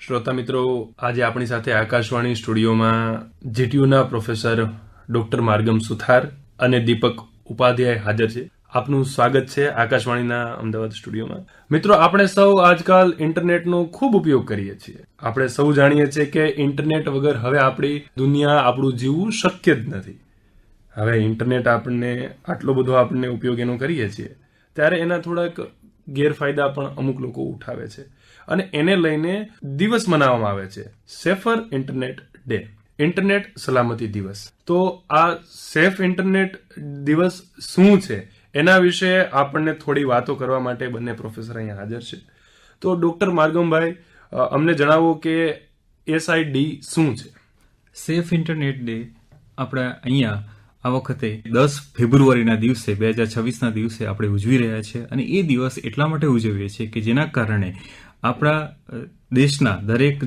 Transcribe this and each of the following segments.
શ્રોતા મિત્રો, આજે આપણી સાથે આકાશવાણી સ્ટુડિયોમાં જીટીયુના પ્રોફેસર ડોક્ટર માર્ગમ સુથાર અને દીપક ઉપાધ્યાય હાજર છે. આપનું સ્વાગત છે આકાશવાણીના અમદાવાદ સ્ટુડિયોમાં. મિત્રો, આપણે સૌ આજકાલ ઇન્ટરનેટનો ખૂબ ઉપયોગ કરીએ છીએ. આપણે સૌ જાણીએ છીએ કે ઇન્ટરનેટ વગર હવે આપણી દુનિયા, આપણું જીવવું શક્ય જ નથી. હવે ઇન્ટરનેટ આપણને આટલો બધો આપણને ઉપયોગ એનો કરીએ છીએ, ત્યારે એના થોડાક ગેરફાયદા પણ અમુક લોકો ઉઠાવે છે અને એને લઈને દિવસ મનાવવામાં આવે છે, સેફર ઇન્ટરનેટ ડે, ઇન્ટરનેટ સલામતી દિવસ. તો આ સેફ ઇન્ટરનેટ દિવસ શું છે એના વિશે આપણને થોડી વાતો કરવા માટે બંને પ્રોફેસર અહીંયા હાજર છે. તો ડોક્ટર માર્ગમભાઈ, અમને જણાવો કે SID શું છે? સેફ ઇન્ટરનેટ ડે આપણે અહીંયા આ વખતે 10 ફેબ્રુઆરીના દિવસે 2026ના દિવસે આપણે ઉજવી રહ્યા છીએ. અને એ દિવસ એટલા માટે ઉજવીએ છીએ કે જેના કારણે આપણા દેશના દરેક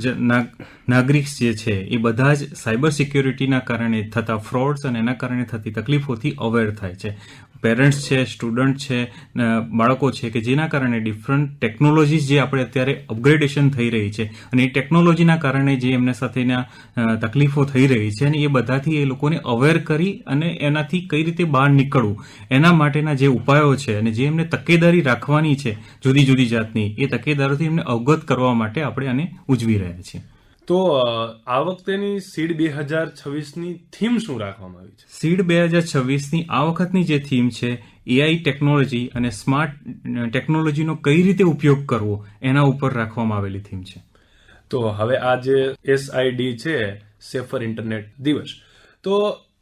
નાગરિક જે છે એ બધા જ સાયબર સિક્યોરિટીના કારણે થતા ફ્રોડ્સ અને એના કારણે થતી તકલીફોથી અવેર થાય છે. પેરેન્ટ્સ છે, સ્ટુડન્ટ છે, બાળકો છે, કે જેના કારણે ડિફરન્ટ ટેકનોલોજીસ જે આપણે અત્યારે અપગ્રેડેશન થઈ રહી છે અને એ ટેકનોલોજીના કારણે જે એમના સાથેના તકલીફો થઈ રહી છે અને એ બધાથી એ લોકોને અવેર કરી અને એનાથી કઈ રીતે બહાર નીકળવું એના માટેના જે ઉપાયો છે અને જે એમને તકેદારી રાખવાની છે જુદી જુદી જાતની, એ તકેદારીથી એમને અવગત કરવા માટે આપણે આને ઉજવી રહ્યા છીએ. તો આ વખતેની સીડ 2026ની થીમ શું રાખવામાં આવી છે? સીડ 2026ની આ વખતની જે થીમ છે, AI ટેકનોલોજી અને સ્માર્ટ ટેકનોલોજીનો કઈ રીતે ઉપયોગ કરવો એના ઉપર રાખવામાં આવેલી થીમ છે. તો હવે આ જે SID છે, સેફર ઇન્ટરનેટ દિવસ, તો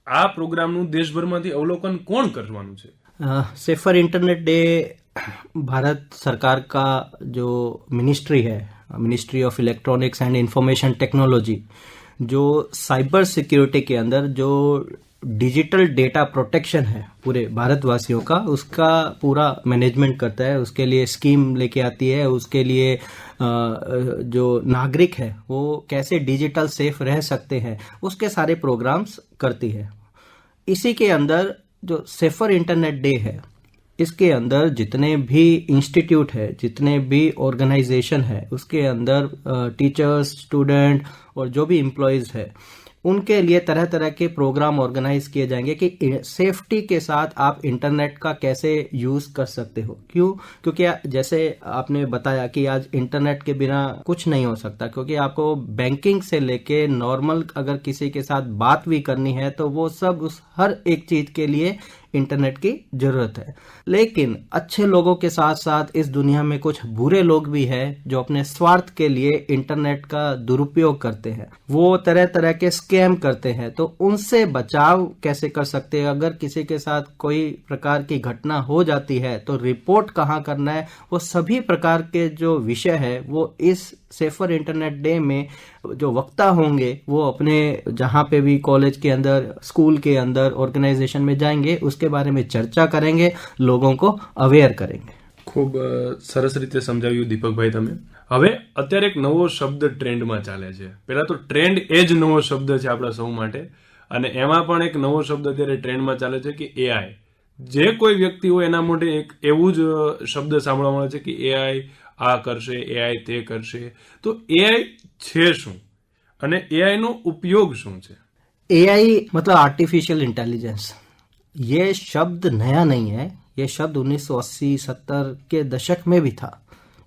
આ પ્રોગ્રામનું દેશભરમાંથી અવલોકન કોણ કરવાનું છે? सेफर इंटरनेट डे भारत सरकार का जो मिनिस्ट्री है, ministry of electronics and information technology, जो साइबर सिक्योरिटी के अंदर जो डिजिटल डेटा प्रोटेक्शन है पूरे भारतवासियों का, उसका पूरा मैनेजमेंट करता है. उसके लिए स्कीम लेके आती है. उसके लिए जो नागरिक है वो कैसे डिजिटल सेफ रह सकते हैं, उसके सारे प्रोग्राम्स करती है. इसी के अंदर जो सेफर इंटरनेट डे है, इसके अंदर जितने भी इंस्टीट्यूट है, जितने भी ऑर्गेनाइजेशन है, उसके अंदर टीचर्स, स्टूडेंट और जो भी एम्प्लॉयज है, उनके लिए तरह तरह के प्रोग्राम ऑर्गेनाइज किए जाएंगे कि सेफ्टी के साथ आप इंटरनेट का कैसे यूज कर सकते हो. क्यों? क्योंकि जैसे आपने बताया कि आज इंटरनेट के बिना कुछ नहीं हो सकता, क्योंकि आपको बैंकिंग से लेके नॉर्मल अगर किसी के साथ बात भी करनी है तो वो सब उस हर एक चीज के लिए इंटरनेट की जरूरत है. लेकिन अच्छे लोगों के साथ साथ इस दुनिया में कुछ बुरे लोग भी हैं जो अपने स्वार्थ के लिए इंटरनेट का दुरुपयोग करते हैं. वो तरह तरह के स्कैम करते हैं. तो उनसे बचाव कैसे कर सकते हैं? अगर किसी के साथ कोई प्रकार की घटना हो जाती है तो रिपोर्ट कहाँ करना है, वो सभी प्रकार के जो विषय है वो इस सेफर इंटरनेट डे में जो वक्ता होंगे वो अपने जहाँ पे भी कॉलेज के अंदर, स्कूल के अंदर, ऑर्गेनाइजेशन में जाएंगे, उसके बारे में चर्चा करेंगे, लोगों को अवेयर करेंगे. ખૂબ સરસ રીતે સમજાવ્યું દીપકભાઈ તમે. હવે અત્યારે એક નવો શબ્દ ટ્રેન્ડમાં ચાલે છે. પહેલા તો ટ્રેન્ડ એ જ નવો શબ્દ છે આપણા સૌ માટે, અને એમાં પણ એક નવો શબ્દ અત્યારે ટ્રેન્ડમાં ચાલે છે કે AI. જે કોઈ વ્યક્તિ હોય એના મોઢે એક એવું જ શબ્દ સાંભળવા મળે છે કે AI આ કરશે, AI તે કરશે. તો AI છે શું અને AI નો ઉપયોગ શું છે? AI मतलब आर्टिफिशियल इंटेलिजेंस. ये शब्द नया नहीं है. ये शब्द 1980-70 के दशक में भी था.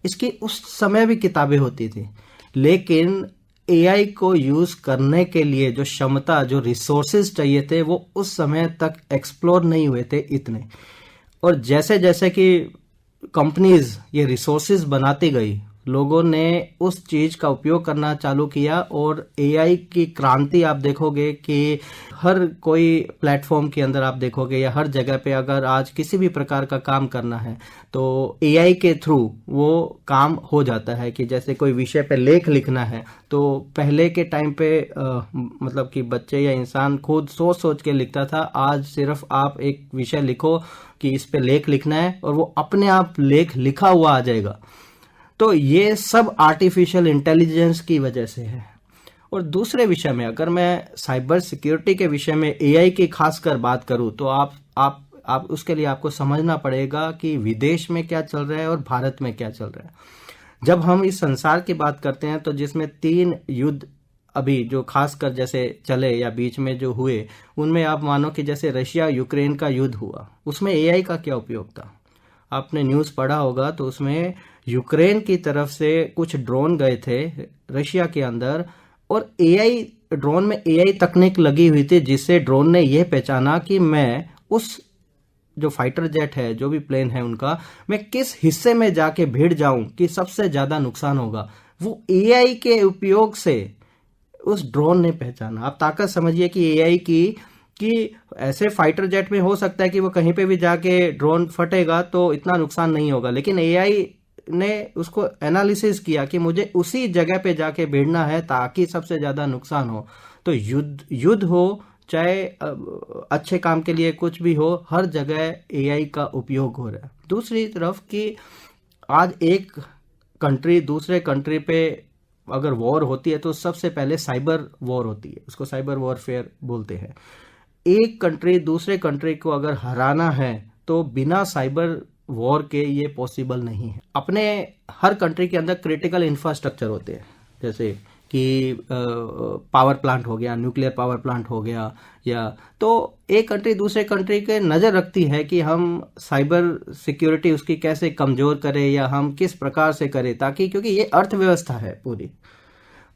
इसकी उस समय भी किताबें होती थी, लेकिन AI को यूज करने के लिए जो क्षमता, जो रिसोर्सेज चाहिए थे, वो उस समय तक एक्सप्लोर नहीं हुए थे इतने. और जैसे जैसे कि कंपनीज ये रिसोर्सेज बनाती गई, लोगों ने उस चीज का उपयोग करना चालू किया और AI की क्रांति आप देखोगे कि हर कोई प्लेटफॉर्म के अंदर आप देखोगे या हर जगह पे अगर आज किसी भी प्रकार का काम करना है तो AI के थ्रू वो काम हो जाता है. कि जैसे कोई विषय पे लेख लिखना है तो पहले के टाइम पे मतलब कि बच्चे या इंसान खुद सोच सोच के लिखता था. आज सिर्फ आप एक विषय लिखो कि इस पे लेख लिखना है और वो अपने आप लेख लिखा हुआ आ जाएगा. तो ये सब आर्टिफिशियल इंटेलिजेंस की वजह से है. और दूसरे विषय में अगर मैं साइबर सिक्योरिटी के विषय में AI की खासकर बात करूं तो आप उसके लिए आपको समझना पड़ेगा कि विदेश में क्या चल रहा है और भारत में क्या चल रहा है. जब हम इस संसार की बात करते हैं तो जिसमें 3 युद्ध अभी जो खासकर जैसे चले या बीच में जो हुए, उनमें आप मानो कि जैसे रशिया यूक्रेन का युद्ध हुआ, उसमें एआई का क्या उपयोग था? आपने न्यूज़ पढ़ा होगा तो उसमें यूक्रेन की तरफ से कुछ ड्रोन गए थे रशिया के अंदर, और एआई ड्रोन में एआई तकनीक लगी हुई थी जिससे ड्रोन ने यह पहचाना कि मैं उस जो फाइटर जेट है, जो भी प्लेन है उनका, मैं किस हिस्से में जाके भिड़ जाऊं कि सबसे ज्यादा नुकसान होगा। वो एआई के उपयोग से उस ड्रोन ने पहचाना। आप ताकत समझिए कि एआई की, कि ऐसे फाइटर जेट में हो सकता है कि वो कहीं पे भी जाके ड्रोन फटेगा तो इतना नुकसान नहीं होगा, लेकिन एआई ने उसको एनालिसिस किया कि मुझे उसी जगह पे जाके भिड़ना है ताकि सबसे ज्यादा नुकसान हो। तो युद्ध हो चाहे अच्छे काम के लिए कुछ भी हो, हर जगह एआई का उपयोग हो रहा है। दूसरी तरफ कि आज एक कंट्री दूसरे कंट्री पे अगर वॉर होती है तो सबसे पहले साइबर वॉर होती है, उसको साइबर वॉरफेयर बोलते हैं। एक कंट्री दूसरे कंट्री को अगर हराना है तो बिना साइबर वॉर के ये पॉसिबल नहीं है। अपने हर कंट्री के अंदर क्रिटिकल इंफ्रास्ट्रक्चर होते हैं, जैसे कि पावर प्लांट हो गया, न्यूक्लियर पावर प्लांट हो गया, या तो एक कंट्री दूसरे कंट्री के नज़र रखती है कि हम साइबर सिक्योरिटी उसकी कैसे कमज़ोर करें या हम किस प्रकार से करें, ताकि क्योंकि ये अर्थव्यवस्था है पूरी,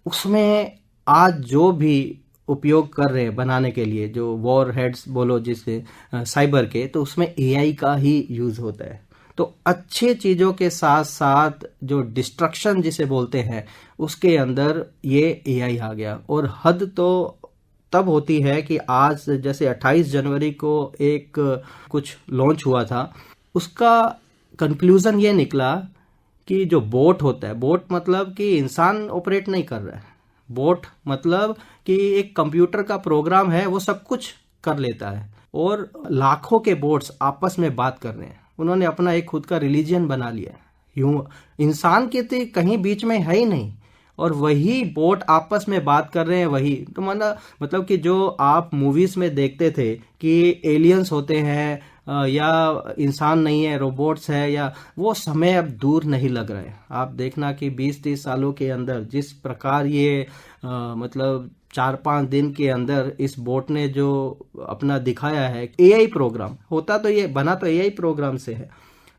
उसमें आज जो भी उपयोग कर रहे हैं बनाने के लिए, जो वॉर हेड्स बोलो जिससे साइबर के, तो उसमें एआई का ही यूज़ होता है। तो अच्छे चीज़ों के साथ साथ जो डिस्ट्रक्शन जिसे बोलते हैं उसके अंदर ये एआई आ गया। और हद तो तब होती है कि आज जैसे 28 जनवरी को एक कुछ लॉन्च हुआ था, उसका कंक्लूजन ये निकला कि जो बोट होता है, बोट मतलब कि इंसान ऑपरेट नहीं कर रहा है, बोट मतलब कि एक कंप्यूटर का प्रोग्राम है, वो सब कुछ कर लेता है, और लाखों के बोट्स आपस में बात कर रहे हैं। उन्होंने अपना एक खुद का रिलीजन बना लिया। यूं इंसान के तो कहीं बीच में है ही नहीं, और वही बोट आपस में बात कर रहे हैं। वही तो मतलब कि जो आप मूवीज में देखते थे कि एलियंस होते हैं या इंसान नहीं है, रोबोट्स है, या वो समय अब दूर नहीं लग रहा है। आप देखना कि 20-30 सालों के अंदर जिस प्रकार ये मतलब 4-5 दिन के अंदर इस बोट ने जो अपना दिखाया है, एआई प्रोग्राम होता तो ये बना तो एआई प्रोग्राम से है,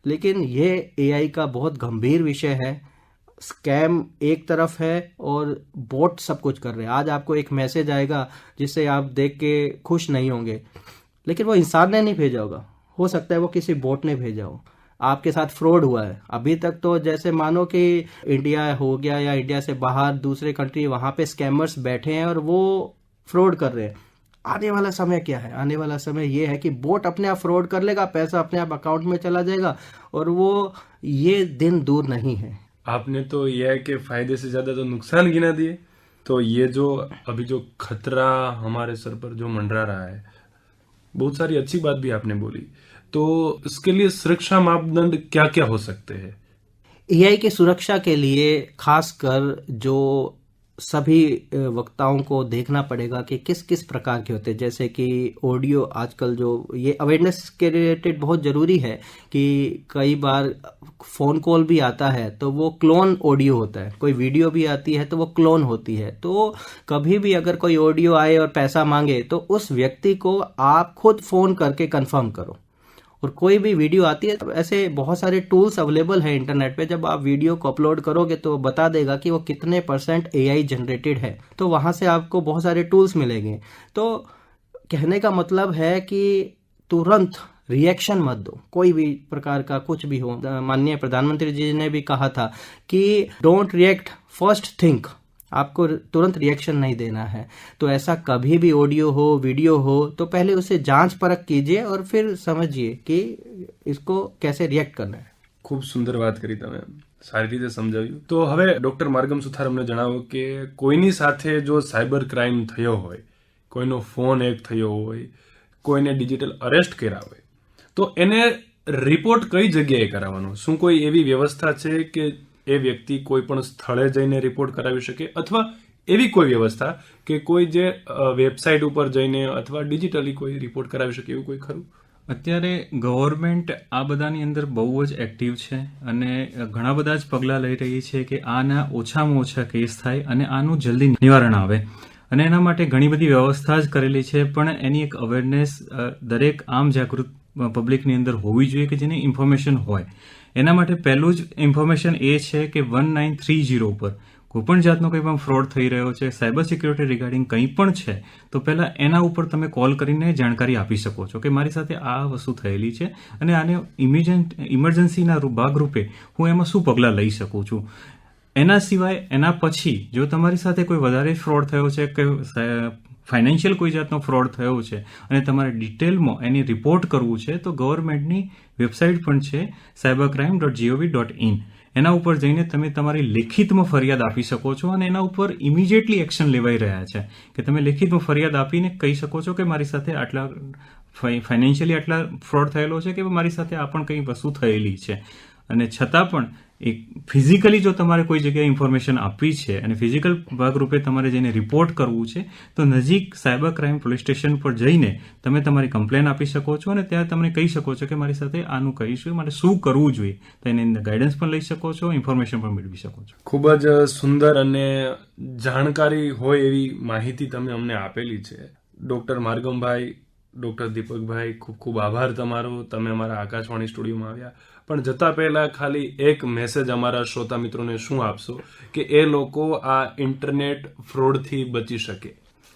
लेकिन ये एआई का बहुत गंभीर विषय है। स्कैम एक तरफ है और बोट सब कुछ कर रहे हैं। आज आपको एक मैसेज आएगा जिससे आप देख के खुश नहीं होंगे, लेकिन वो इंसान ने नहीं भेजा होगा, हो सकता है वो किसी बोट ने भेजा हो। आपके साथ फ्रॉड हुआ है अभी तक तो, जैसे मानो कि इंडिया हो गया या इंडिया से बाहर दूसरे कंट्री, वहां पे स्कैमर्स बैठे हैं और वो फ्रॉड कर रहे हैं। आने वाला समय क्या है? आने वाला समय ये है कि बोट अपने आप फ्रॉड कर लेगा, पैसा अपने आप अकाउंट में चला जाएगा, और वो ये दिन दूर नहीं है। आपने तो यह है कि फायदे से ज्यादा तो नुकसान गिना दिए। तो ये जो अभी जो खतरा हमारे सर पर जो मंडरा रहा है, बहुत सारी अच्छी बात भी आपने बोली, तो इसके लिए सुरक्षा मापदंड क्या क्या हो सकते हैं? एआई की सुरक्षा के लिए खासकर जो सभी वक्ताओं को देखना पड़ेगा कि किस किस प्रकार के होते हैं। जैसे कि ऑडियो, आजकल जो ये अवेयरनेस के रिलेटेड बहुत ज़रूरी है कि कई बार फ़ोन कॉल भी आता है तो वो क्लोन ऑडियो होता है, कोई वीडियो भी आती है तो वो क्लोन होती है। तो कभी भी अगर कोई ऑडियो आए और पैसा मांगे तो उस व्यक्ति को आप खुद फ़ोन करके कंफर्म करो। और कोई भी वीडियो आती है तो ऐसे बहुत सारे टूल्स अवेलेबल है इंटरनेट पे, जब आप वीडियो को अपलोड करोगे तो बता देगा कि वो कितने % एआई जनरेटेड है, तो वहां से आपको बहुत सारे टूल्स मिलेंगे। तो कहने का मतलब है कि तुरंत रिएक्शन मत दो, कोई भी प्रकार का कुछ भी हो। माननीय प्रधानमंत्री जी ने भी कहा था कि डोंट रिएक्ट, फर्स्ट थिंक, आपको तुरंत रिएक्शन नहीं देना है। तो ऐसा कभी भी ऑडियो हो, वीडियो हो, तो पहले उसे जांच परख कीजिए और फिर समझिए कि इसको कैसे रिएक्ट करना है। खूब सुंदर વાત કરી તમે, સારી રીતે સમજાવ્યું। તો હવે ડોક્ટર માર્ગમ સુથાર અમને જણાવો કે કોઈની સાથે જો સાયબર ક્રાઇમ થયો હોય, કોઈનો ફોન હેક થયો હોય, કોઈને ડિજિટલ અરેસ્ટ કર્યા હોય, તો એને રિપોર્ટ કઈ જગ્યાએ કરાવવાનો? શું કોઈ એવી વ્યવસ્થા છે કે એ વ્યક્તિ કોઈ પણ સ્થળે જઈને રિપોર્ટ કરાવી શકે, અથવા એવી કોઈ વ્યવસ્થા કે કોઈ જે વેબસાઇટ ઉપર જઈને અથવા ડિજિટલી કોઈ રિપોર્ટ કરાવી શકે, એવું કોઈ ખરું? અત્યારે ગવર્મેન્ટ આ બધાની અંદર બહુ જ એક્ટિવ છે અને ઘણા બધા જ પગલાં લઈ રહી છે કે આના ઓછામાં ઓછા કેસ થાય અને આનું જલ્દી નિવારણ આવે. અને એના માટે ઘણી બધી વ્યવસ્થા જ કરેલી છે, પણ એની એક અવેરનેસ દરેક આમ જાગૃત પબ્લિકની અંદર હોવી જોઈએ કે જેની ઇન્ફોર્મેશન હોય. એના માટે પહેલું જ ઇન્ફોર્મેશન એ છે કે 1930 ઉપર કોઈપણ જાતનો કંઈ પણ ફ્રોડ થઈ રહ્યો છે, સાયબર સિક્યોરિટી રિગાર્ડિંગ કંઈ પણ છે, તો પહેલાં એના ઉપર તમે કોલ કરીને જાણકારી આપી શકો છો કે મારી સાથે આ વસ્તુ થયેલી છે અને આને ઇમરજન્સીના ભાગરૂપે હું એમાં શું પગલાં લઈ શકું છું. એના સિવાય એના પછી જો તમારી સાથે કોઈ વધારે ફ્રોડ થયો છે કે ફાઇનાન્શિયલ કોઈ જાતનો ફ્રોડ થયો છે અને તમારે ડિટેલમાં એની રિપોર્ટ કરવું છે તો ગવર્મેન્ટની વેબસાઇટ પણ છે cybercrime.gov.in. એના ઉપર જઈને તમે તમારી લેખિતમાં ફરિયાદ આપી શકો છો અને એના ઉપર ઇમિડિયેટલી એક્શન લેવાઈ રહ્યા છે કે તમે લેખિતમાં ફરિયાદ આપીને કહી શકો છો કે મારી સાથે આટલા ફાઇનાન્શિયલી આટલા ફ્રોડ થયેલો છે કે મારી સાથે આ પણ કંઈ વસ્તુ થયેલી છે. અને છતાં પણ એક ફિઝિકલી જો તમારે કોઈ જગ્યાએ ઇન્ફોર્મેશન આપવી છે અને ફિઝિકલ ભાગરૂપે તમારે જઈને રિપોર્ટ કરવું છે તો નજીક સાયબર ક્રાઇમ પોલીસ સ્ટેશન પર જઈને તમે તમારી કમ્પ્લેન આપી શકો છો અને ત્યાં તમને કહી શકો છો કે મારી સાથે આનું કરીશું, મારે શું કરવું જોઈએ. તો એની અંદર ગાઈડન્સ પણ લઈ શકો છો, ઇન્ફોર્મેશન પણ મેળવી શકો છો. ખૂબ જ સુંદર અને જાણકારી હોય એવી માહિતી તમે અમને આપેલી છે. ડોક્ટર માર્ગમભાઈ, ડોક્ટર દીપકભાઈ, ખૂબ ખૂબ આભાર તમારો. તમે અમારા આકાશવાણી સ્ટુડિયોમાં આવ્યા. પણ જતા પહેલા ખાલી એક મેસેજ અમારા શ્રોતા મિત્રોને શું આપશો કે એ લોકો આ ઇન્ટરનેટ ફ્રોડથી બચી શકે?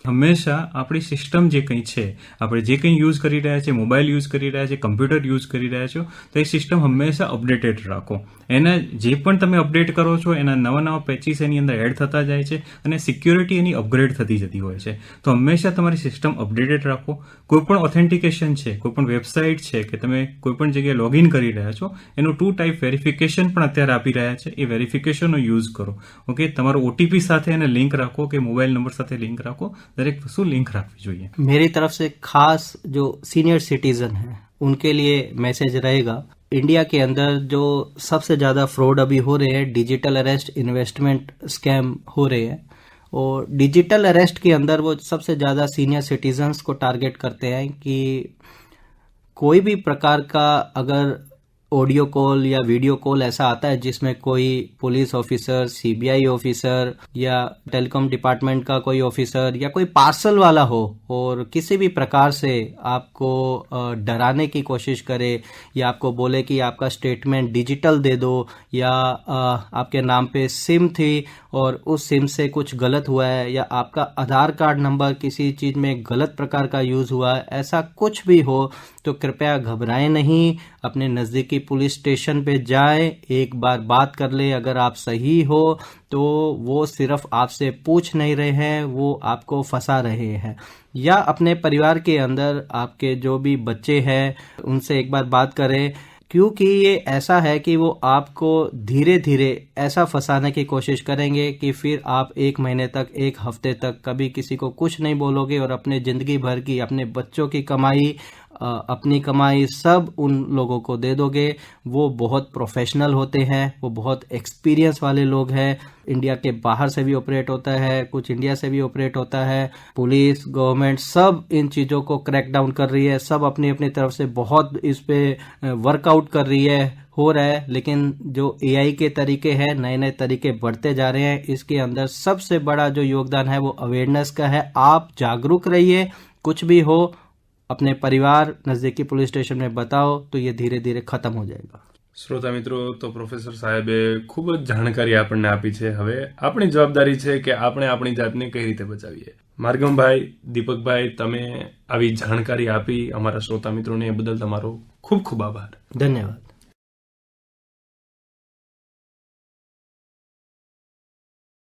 હંમેશા આપણી સિસ્ટમ જે કંઈ છે, આપણે જે કંઈ યુઝ કરી રહ્યા છે, મોબાઈલ યુઝ કરી રહ્યા છે, કમ્પ્યુટર યુઝ કરી રહ્યા છો, તો એ સિસ્ટમ હંમેશા અપડેટેડ રાખો. એના જે પણ તમે અપડેટ કરો છો એના નવા નવા પેચીસ એની અંદર એડ થતા જાય છે અને સિક્યોરિટી એની અપગ્રેડ થતી જતી હોય છે. તો હંમેશા તમારી સિસ્ટમ અપડેટેડ રાખો. કોઈ પણ ઓથેન્ટિકેશન છે, કોઈ પણ વેબસાઇટ છે કે તમે કોઈ પણ જગ્યાએ લોગિન કરી રહ્યા છો, એનું 2 ટાઈપ વેરિફિકેશન પણ અત્યારે આપી રહ્યા છે. એ વેરિફિકેશનનો યુઝ કરો. ઓકે, તમારો OTP સાથે એને લિંક રાખો કે મોબાઈલ નંબર સાથે લિંક રાખો. દરેક વસ્તુ लिंक रखनी चाहिए. मेरी तरफ से खास जो सीनियर सिटीजन हैं उनके लिए मैसेज रहेगा. इंडिया के अंदर जो सबसे ज़्यादा फ्रॉड अभी हो रहे हैं, डिजिटल अरेस्ट इन्वेस्टमेंट स्कैम हो रहे हैं, और डिजिटल अरेस्ट के अंदर वो सबसे ज़्यादा सीनियर सिटीजन्स को टारगेट करते हैं कि कोई भी प्रकार का अगर ऑडियो कॉल या वीडियो कॉल ऐसा आता है जिसमें कोई पुलिस ऑफिसर, CBI ऑफिसर या टेलीकॉम डिपार्टमेंट का कोई ऑफिसर या कोई पार्सल वाला हो और किसी भी प्रकार से आपको डराने की कोशिश करे या आपको बोले कि आपका स्टेटमेंट डिजिटल दे दो या आपके नाम पे सिम थी और उस सिम से कुछ गलत हुआ है या आपका आधार कार्ड नंबर किसी चीज़ में गलत प्रकार का यूज़ हुआ है, ऐसा कुछ भी हो तो कृपया घबराएं नहीं. अपने नज़दीकी पुलिस स्टेशन पे जाएं, एक बार बात कर ले. अगर आप सही हो तो वो सिर्फ आपसे पूछ नहीं रहे हैं, वो आपको फंसा रहे हैं. या अपने परिवार के अंदर आपके जो भी बच्चे हैं उनसे एक बार बात करें, क्योंकि ये ऐसा है कि वो आपको धीरे धीरे ऐसा फंसाने की कोशिश करेंगे कि फिर आप 1 महीने तक, 1 हफ्ते तक कभी किसी को कुछ नहीं बोलोगे और अपने ज़िंदगी भर की, अपने बच्चों की कमाई, अपनी कमाई सब उन लोगों को दे दोगे. वो बहुत प्रोफेशनल होते हैं, वो बहुत एक्सपीरियंस वाले लोग हैं. इंडिया के बाहर से भी ऑपरेट होता है, कुछ इंडिया से भी ऑपरेट होता है. पुलिस, गवर्नमेंट सब इन चीज़ों को क्रैक डाउन कर रही है. सब अपनी अपनी तरफ से बहुत इस पे वर्कआउट कर रही है, हो रहा है. लेकिन जो AI के तरीके हैं, नए नए तरीके बढ़ते जा रहे हैं. इसके अंदर सबसे बड़ा जो योगदान है वो अवेयरनेस का है. आप जागरूक रहिए. कुछ भी हो अपने परिवार, नज़दीकी पुलिस स्टेशन में बताओ तो ये धीरे धीरे खत्म हो जाएगा. શ્રોતા મિત્રો, તો પ્રોફેસર સાહેબે ખૂબ જ જાણકારી આપણને આપી છે. હવે આપણી જવાબદારી છે કે આપણે આપણી જાતને કઈ રીતે બચાવીએ. માર્ગમભાઈ, દીપકભાઈ, તમે આવી જાણકારી આપી અમારા શ્રોતા મિત્રોને, એ બદલ તમારો ખૂબ ખૂબ આભાર. ધન્યવાદ.